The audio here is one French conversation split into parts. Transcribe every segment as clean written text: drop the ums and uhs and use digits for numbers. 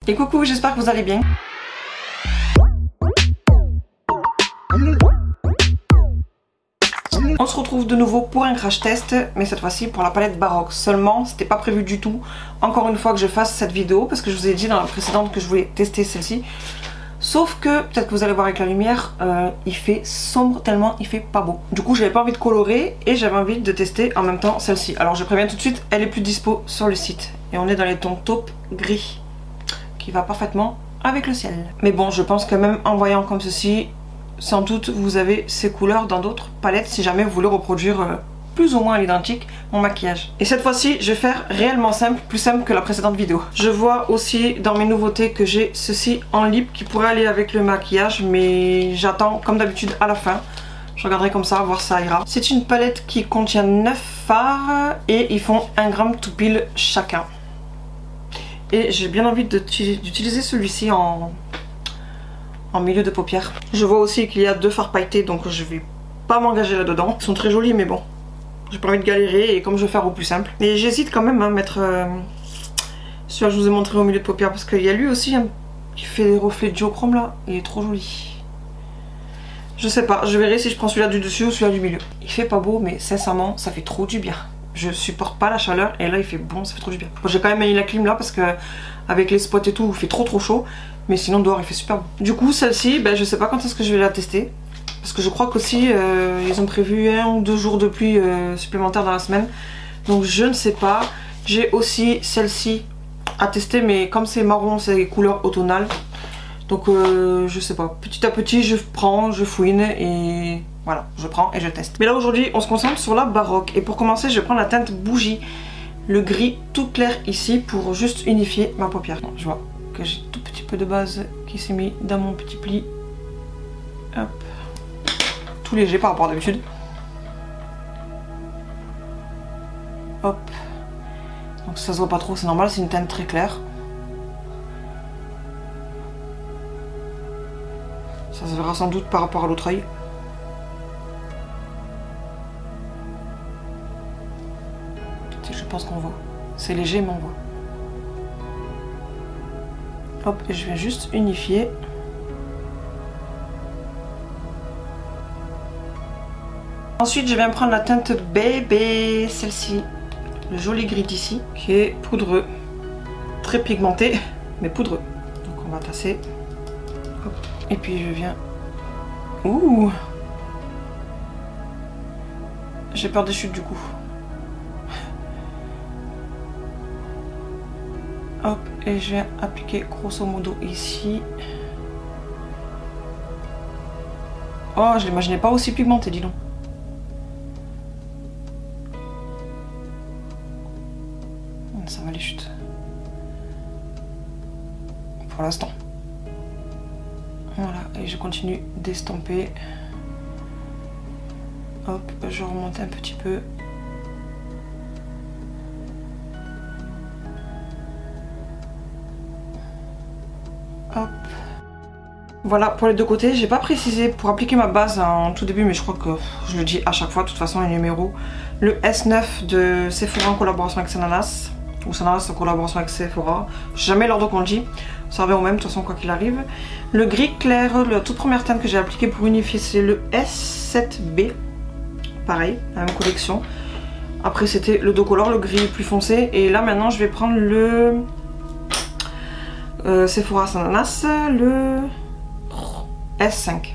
Et coucou, j'espère que vous allez bien. On se retrouve de nouveau pour un crash test, mais cette fois-ci pour la palette Baroque. Seulement, c'était pas prévu du tout, encore une fois, que je fasse cette vidéo, parce que je vous ai dit dans la précédente que je voulais tester celle-ci. Sauf que, peut-être que vous allez voir avec la lumière, il fait sombre tellement il fait pas beau. Du coup, j'avais pas envie de colorer et j'avais envie de tester en même temps celle-ci. Alors je préviens tout de suite, elle est plus dispo sur le site. Et on est dans les tons taupe gris, qui va parfaitement avec le ciel. Mais bon, je pense que même en voyant comme ceci, sans doute vous avez ces couleurs dans d'autres palettes si jamais vous voulez reproduire plus ou moins à l'identique mon maquillage. Et cette fois-ci, je vais faire réellement simple, plus simple que la précédente vidéo. Je vois aussi dans mes nouveautés que j'ai ceci en lip qui pourrait aller avec le maquillage, mais j'attends comme d'habitude à la fin. Je regarderai comme ça, voir si ça ira. C'est une palette qui contient 9 fards et ils font 1 gramme tout pile chacun. Et j'ai bien envie d'utiliser celui-ci en milieu de paupières. Je vois aussi qu'il y a 2 fards pailletés, donc je vais pas m'engager là-dedans. Ils sont très jolis, mais bon, j'ai pas envie de galérer et comme je vais faire au plus simple. Mais j'hésite quand même à mettre celui-là que je vous ai montré au milieu de paupières, parce qu'il y a lui aussi qui fait des reflets de duochrome là. Il est trop joli. Je sais pas, je verrai si je prends celui-là du dessus ou celui-là du milieu. Il fait pas beau, mais sincèrement, ça fait trop du bien. Je supporte pas la chaleur et là il fait bon, ça fait trop du bien. Bon, j'ai quand même mis la clim là parce que avec les spots et tout, il fait trop chaud. Mais sinon dehors il fait super bon. Du coup celle-ci, ben, je sais pas quand est-ce que je vais la tester. Parce que je crois qu'aussi ils ont prévu 1 ou 2 jours de pluie supplémentaires dans la semaine. Donc je ne sais pas. J'ai aussi celle-ci à tester, mais comme c'est marron, c'est couleur automnale. Donc je sais pas. Petit à petit je prends, je fouine et voilà, je prends et je teste. Mais là aujourd'hui on se concentre sur la Baroque. Et pour commencer je vais prendre la teinte Bougie. Le gris tout clair ici pour juste unifier ma paupière. Bon, je vois que j'ai tout petit peu de base qui s'est mis dans mon petit pli. Hop. Tout léger par rapport à d'habitude. Hop. Donc ça se voit pas trop, c'est normal, c'est une teinte très claire. Ça se verra sans doute par rapport à l'autre œil. Je pense qu'on voit. C'est léger mais on voit. Hop, et je vais juste unifier. Ensuite, je viens prendre la teinte Bébé, celle-ci. Le joli gris d'ici, qui est poudreux. Très pigmenté, mais poudreux. Donc on va tasser. Hop. Et puis je viens... Ouh! J'ai peur des chutes du coup. Hop, et je viens appliquer grosso modo ici. Oh, je l'imaginais pas aussi pigmenté, dis donc. Ça va les chutes. Pour l'instant. Voilà, et je continue d'estomper. Hop, je remonte un petit peu. Hop. Voilà pour les deux côtés. J'ai pas précisé pour appliquer ma base en tout début, mais je crois que je le dis à chaque fois. De toute façon, les numéros. Le S9 de Sephora en collaboration avec Sananas. Ou Sananas en collaboration avec Sephora. Jamais l'ordre qu'on le dit. Ça revient au même, de toute façon, quoi qu'il arrive. Le gris clair, la toute première teinte que j'ai appliquée pour unifier, c'est le S7B. Pareil, la même collection. Après, c'était le Do Color, le gris plus foncé. Et là, maintenant, je vais prendre le Sephora Sananas, le S5.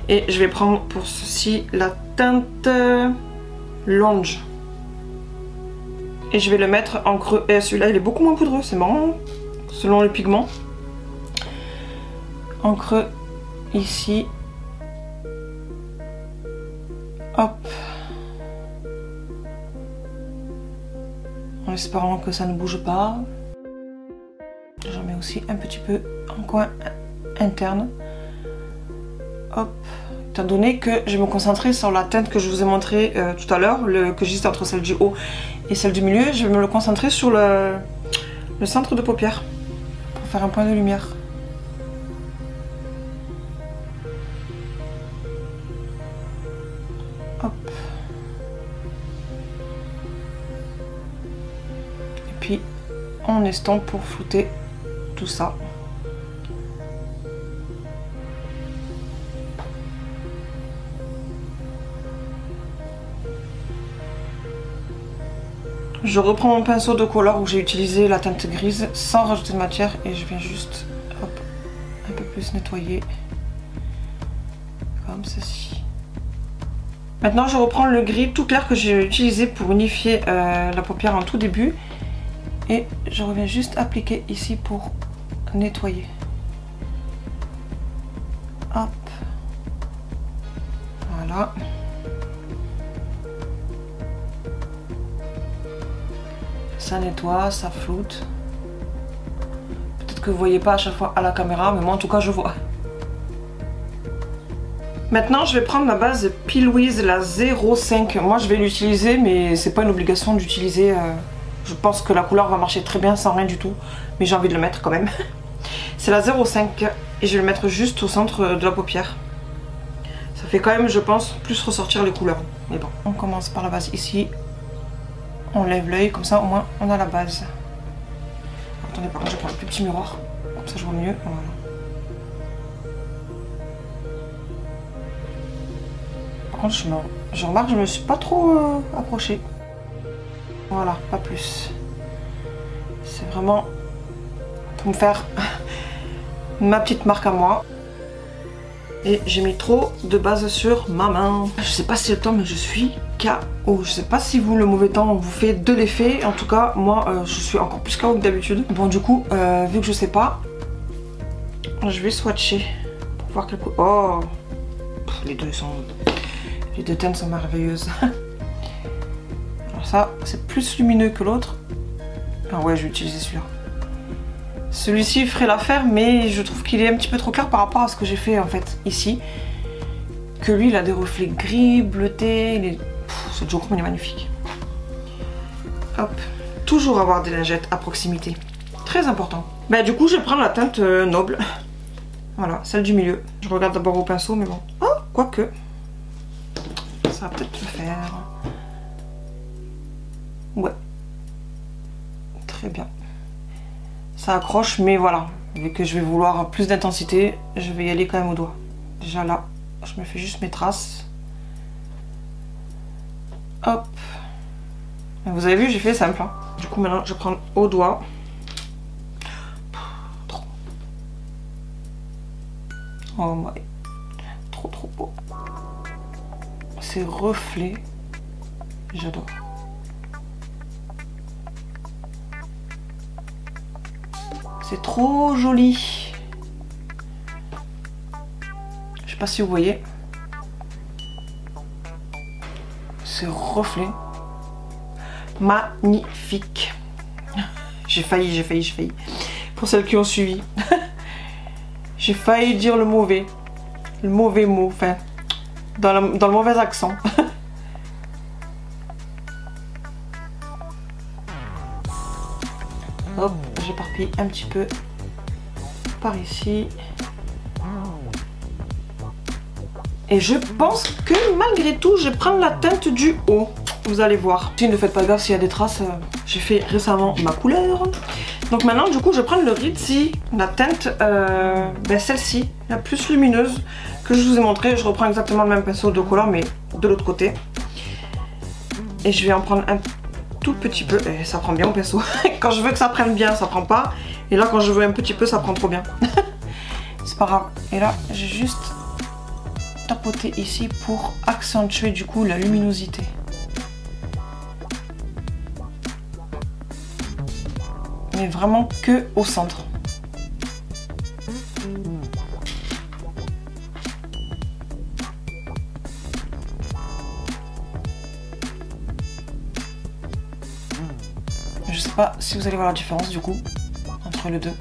Et je vais prendre pour ceci la teinte Lounge. Et je vais le mettre en creux. Et celui-là, il est beaucoup moins poudreux, c'est marrant, selon le pigment. En creux, ici. Hop. En espérant que ça ne bouge pas. J'en mets aussi un petit peu en coin interne. Hop. Étant donné que je vais me concentrer sur la teinte que je vous ai montré tout à l'heure, que j'hésite entre celle du haut et celle du milieu, je vais me le concentrer sur le centre de paupière pour faire un point de lumière. Hop. Et puis on estompe pour flouter tout ça. Je reprends mon pinceau de couleur où j'ai utilisé la teinte grise sans rajouter de matière et je viens juste hop, un peu plus nettoyer comme ceci. Maintenant je reprends le gris tout clair que j'ai utilisé pour unifier la paupière en tout début et je reviens juste appliquer ici pour nettoyer. Hop, voilà. Ça nettoie, ça floute. Peut-être que vous voyez pas à chaque fois à la caméra, mais moi en tout cas je vois. Maintenant je vais prendre ma base P. Louise, la 05. Moi je vais l'utiliser, mais c'est pas une obligation d'utiliser. Je pense que la couleur va marcher très bien sans rien du tout, mais j'ai envie de le mettre quand même. C'est la 05 et je vais le mettre juste au centre de la paupière. Ça fait quand même, je pense, plus ressortir les couleurs. Mais bon, on commence par la base ici. On lève l'œil, comme ça au moins on a la base. Attendez, par contre je prends le plus petit miroir, comme ça je vois mieux. Voilà. Par contre je remarque que je me suis pas trop approchée. Voilà, pas plus. C'est vraiment pour me faire ma petite marque à moi. Et j'ai mis trop de base sur ma main. Je sais pas si c'est le temps, mais je suis KO. Je sais pas si vous, le mauvais temps, vous fait de l'effet. En tout cas, moi, je suis encore plus KO que d'habitude. Bon, du coup, vu que je sais pas, je vais swatcher pour voir quel coup. Oh, les deux teintes sont merveilleuses. Alors ça, c'est plus lumineux que l'autre. Ah ouais, je vais utiliser celui-là. Celui-ci ferait l'affaire, mais je trouve qu'il est un petit peu trop clair par rapport à ce que j'ai fait en fait ici. Que lui, il a des reflets gris, bleutés. Ce Joe Chrome, il est magnifique. Hop. Toujours avoir des lingettes à proximité. Très important. Bah du coup, je vais prendre la teinte noble. Voilà, celle du milieu. Je regarde d'abord au pinceau, mais bon. Oh, quoique. Ça va peut-être le faire. Ouais. Très bien. Ça accroche, mais voilà, vu que je vais vouloir plus d'intensité, je vais y aller quand même au doigt. Déjà là, je me fais juste mes traces. Hop. Vous avez vu, j'ai fait simple. Hein. Du coup, maintenant, je prends au doigt. Trop. Oh my. Trop beau. Ces reflets, j'adore. C'est trop joli. Je sais pas si vous voyez. Ce reflet. Magnifique. J'ai failli. Pour celles qui ont suivi. J'ai failli dire le mauvais. Le mauvais mot. Enfin, dans le mauvais accent. Hop, j'éparpille un petit peu par ici. Et je pense que malgré tout, je vais prendre la teinte du haut. Vous allez voir. Si ne faites pas gaffe s'il y a des traces, j'ai fait récemment ma couleur. Donc maintenant, du coup, je vais prendre le Rizzi, la teinte, celle-ci, la plus lumineuse que je vous ai montré. Je reprends exactement le même pinceau de couleur, mais de l'autre côté. Et je vais en prendre un tout petit peu, et ça prend bien au pinceau. Quand je veux que ça prenne bien, ça prend pas. Et là, quand je veux un petit peu, ça prend trop bien. C'est pas grave. Et là, j'ai juste tapoté ici pour accentuer du coup la luminosité. Mais vraiment que au centre. Je sais pas si vous allez voir la différence du coup entre les deux.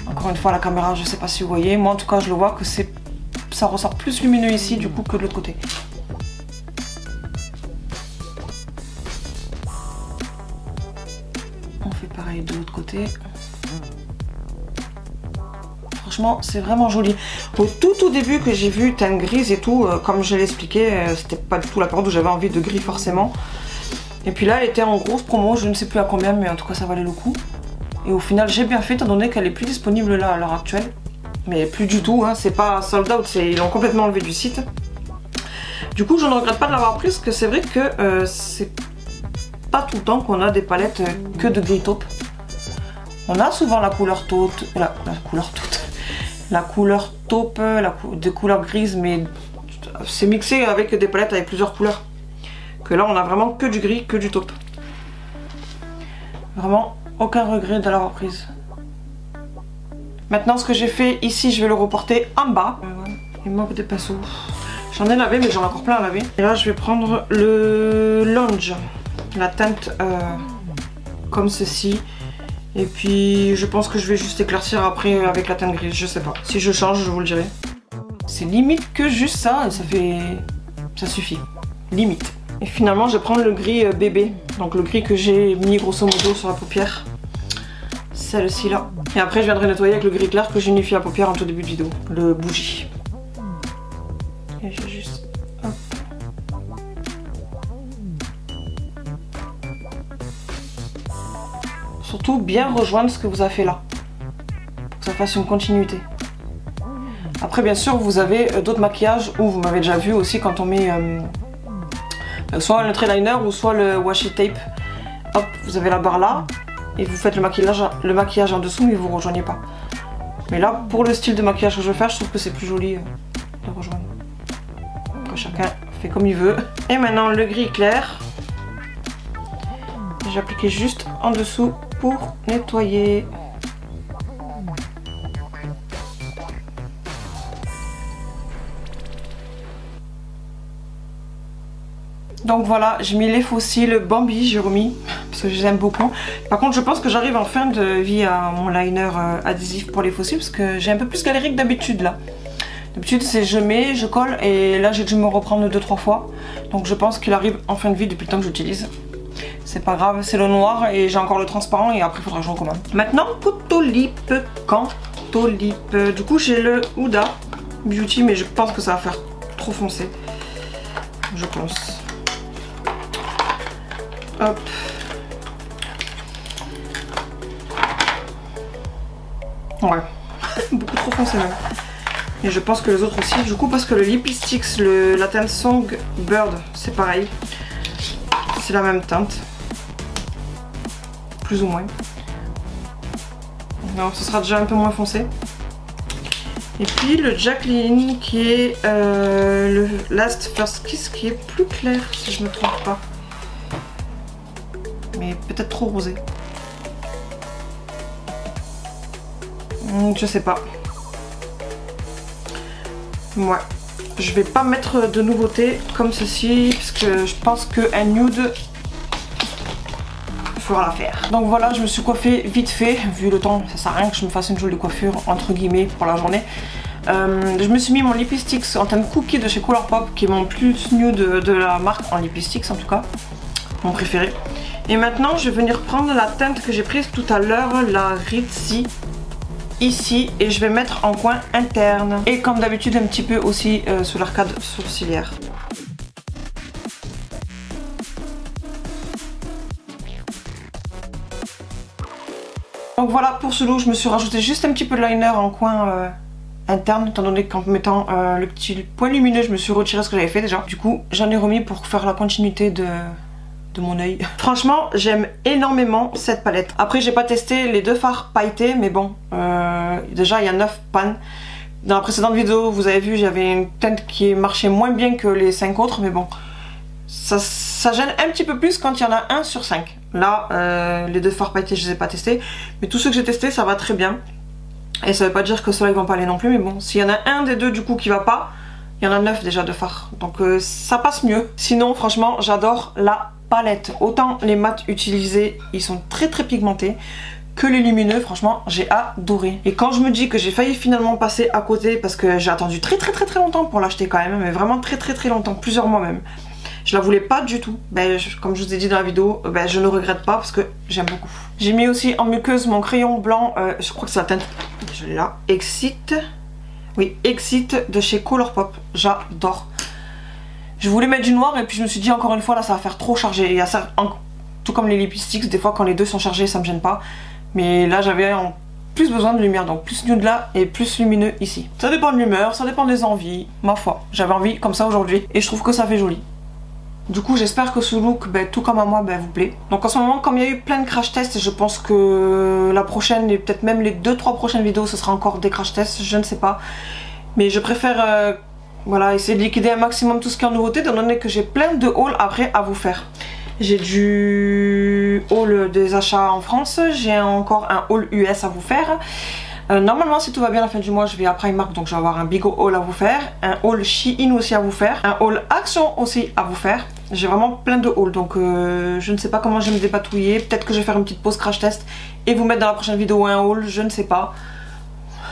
Encore une fois, la caméra, je sais pas si vous voyez. Moi en tout cas, je le vois que ça ressort plus lumineux ici du coup que de l'autre côté. On fait pareil de l'autre côté. Franchement, c'est vraiment joli. Au tout début que j'ai vu teinte grise et tout, comme je l'ai expliqué, c'était pas du tout la période où j'avais envie de gris forcément. Et puis là, elle était en grosse promo, je ne sais plus à combien, mais en tout cas, ça valait le coup. Et au final j'ai bien fait étant donné qu'elle est plus disponible là à l'heure actuelle. Mais plus du tout, hein, c'est pas sold out, ils l'ont complètement enlevé du site. Du coup je ne regrette pas de l'avoir pris parce que c'est vrai que c'est pas tout le temps qu'on a des palettes que de gris taupe. On a souvent la couleur taupe, des couleurs grises, mais c'est mixé avec des palettes avec plusieurs couleurs. Que là on a vraiment que du gris, que du taupe. Vraiment aucun regret de l'avoir prise. Maintenant ce que j'ai fait ici, je vais le reporter en bas. Il manque des pinceaux. J'en ai lavé mais j'en ai encore plein à laver. Et là je vais prendre le Lounge, la teinte comme ceci. Et puis je pense que je vais juste éclaircir après avec la teinte grise, je sais pas. Si je change, je vous le dirai. C'est limite que juste ça, et ça suffit. Limite. Et finalement je vais prendre le gris bébé. Donc le gris que j'ai mis grosso modo sur la paupière. Celle-ci là. Et après je viendrai nettoyer avec le gris clair que j'ai unifié à la paupière en tout début de vidéo. Le bougie. Et j'ai juste... Hop. Surtout bien rejoindre ce que vous avez fait là. Pour que ça fasse une continuité. Après bien sûr vous avez d'autres maquillages où vous m'avez déjà vu aussi quand on met soit le trait liner ou soit le washi tape. Hop, vous avez la barre là et vous faites le maquillage en dessous mais vous ne rejoignez pas. Mais là pour le style de maquillage que je vais faire, je trouve que c'est plus joli de rejoindre. Après, chacun fait comme il veut. Et maintenant le gris clair. J'ai appliqué juste en dessous pour nettoyer. Donc voilà, j'ai mis les faux cils Bambi, j'ai remis parce que je les aime beaucoup. Par contre je pense que j'arrive en fin de vie à mon liner adhésif pour les faux cils parce que j'ai un peu plus galéré que d'habitude là. D'habitude c'est je mets, je colle et là j'ai dû me reprendre 2-3 fois. Donc je pense qu'il arrive en fin de vie depuis le temps que j'utilise. C'est pas grave, c'est le noir et j'ai encore le transparent et après il faudra que je recommande. Maintenant, Cantolip. Du coup j'ai le Huda Beauty mais je pense que ça va faire trop foncé. Je pense. Hop. Ouais, beaucoup trop foncé même. Et je pense que les autres aussi. Du coup parce que le Lipsticks, la teinte Songbird, c'est pareil. C'est la même teinte. Plus ou moins. Non, ce sera déjà un peu moins foncé. Et puis le Jacqueline qui est le Last First Kiss qui est plus clair si je me trompe pas. Mais peut-être trop rosé. Je sais pas. Ouais. Je vais pas mettre de nouveautés comme ceci parce que je pense qu'un nude fera l'affaire. Donc voilà, je me suis coiffée vite fait. Vu le temps, ça sert à rien que je me fasse une jolie coiffure entre guillemets pour la journée. Je me suis mis mon Lipsticks en teinte Cookie de chez Colourpop qui est mon plus nude de la marque en Lipsticks en tout cas. Mon préféré. Et maintenant je vais venir prendre la teinte que j'ai prise tout à l'heure, la Ritzy. Ici et je vais mettre en coin interne et comme d'habitude un petit peu aussi sur l'arcade sourcilière. Donc voilà pour ce look, je me suis rajouté juste un petit peu de liner en coin interne étant donné qu'en mettant le petit point lumineux je me suis retiré ce que j'avais fait déjà. Du coup j'en ai remis pour faire la continuité de mon œil. Franchement j'aime énormément cette palette. Après j'ai pas testé les deux fards pailletés mais bon déjà il y a 9 pannes. Dans la précédente vidéo vous avez vu j'avais une teinte qui marchait moins bien que les 5 autres mais bon ça gêne un petit peu plus quand il y en a 1 sur 5. Là les deux fards pailletés je les ai pas testés mais tous ceux que j'ai testés ça va très bien. Et ça veut pas dire que ceux-là ils vont pas aller non plus mais bon s'il y en a un des deux du coup qui va pas, il y en a 9 déjà de fards donc ça passe mieux. Sinon franchement j'adore la palette. Autant les mats utilisés ils sont très pigmentés que les lumineux, franchement j'ai adoré. Et quand je me dis que j'ai failli finalement passer à côté parce que j'ai attendu très longtemps pour l'acheter quand même, mais vraiment très longtemps, plusieurs mois même. Je la voulais pas du tout, comme je vous ai dit dans la vidéo, je ne regrette pas parce que j'aime beaucoup. J'ai mis aussi en muqueuse mon crayon blanc, je crois que c'est la teinte, je l'ai là, Exit. Oui, Exit de chez Colourpop, j'adore. Je voulais mettre du noir et puis je me suis dit encore une fois là ça va faire trop chargé. Il y a ça, tout comme les lipsticks, des fois quand les deux sont chargés ça me gêne pas. Mais là j'avais plus besoin de lumière, donc plus nude là et plus lumineux ici. Ça dépend de l'humeur, ça dépend des envies, ma foi. J'avais envie comme ça aujourd'hui et je trouve que ça fait joli. Du coup j'espère que ce look, tout comme à moi, vous plaît. Donc en ce moment, comme il y a eu plein de crash tests, je pense que la prochaine et peut-être même les 2-3 prochaines vidéos, ce sera encore des crash tests, je ne sais pas. Mais je préfère voilà, essayer de liquider un maximum tout ce qui est en nouveauté, étant donné que j'ai plein de hauls après à vous faire. J'ai du haul des achats en France, j'ai encore un haul US à vous faire. Normalement si tout va bien à la fin du mois je vais à Primark, donc je vais avoir un Bigo haul à vous faire, un haul Shein aussi à vous faire, un haul Action aussi à vous faire. J'ai vraiment plein de hauls, donc je ne sais pas comment je vais me dépatouiller. Peut-être que je vais faire une petite pause crash test et vous mettre dans la prochaine vidéo un haul, je ne sais pas.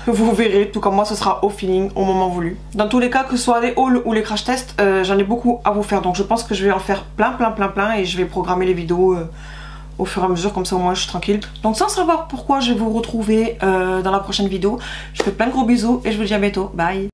Vous verrez, tout comme moi ce sera au feeling, au moment voulu. Dans tous les cas, que ce soit les hauls ou les crash tests, j'en ai beaucoup à vous faire, donc je pense que je vais en faire plein et je vais programmer les vidéos au fur et à mesure, comme ça au moins je suis tranquille. Donc sans savoir pourquoi, je vais vous retrouver dans la prochaine vidéo. Je vous fais plein de gros bisous et je vous dis à bientôt, bye.